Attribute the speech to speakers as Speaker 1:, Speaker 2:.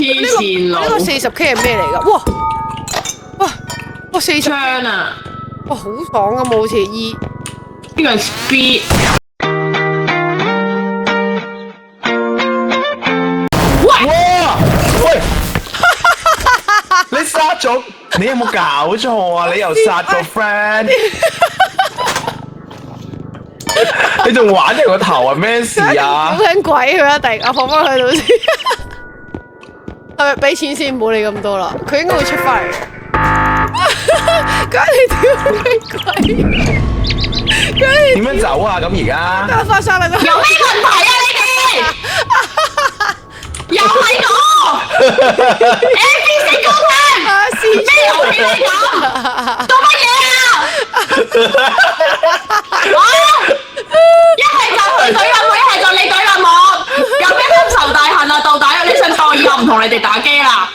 Speaker 1: 黐線佬，
Speaker 2: 呢個40K 係咩嚟㗎？哇40，
Speaker 1: 槍啊！
Speaker 2: 哇好爽啊！好似呢
Speaker 1: 個係 speed。
Speaker 3: 哇！喂，你殺咗？你有冇搞錯啊？你又殺個 friend？你仲玩人個頭啊？咩事啊？
Speaker 2: 好撚鬼佢一定，我放翻去度先。係咪俾錢先？唔好理咁多啦，佢應該會出翻嚟。你屌你鬼！
Speaker 3: 點樣走啊？咁而家？
Speaker 2: 發生啦！
Speaker 1: 有咩問題啊？你哋又係我 ABC 高聽咩遊戲嚟㗎？做乜嘢啊？一係就你懟冧我，一係就你懟冧我，有咩深仇大恨啊？到底你想當以後唔同你哋打機啦？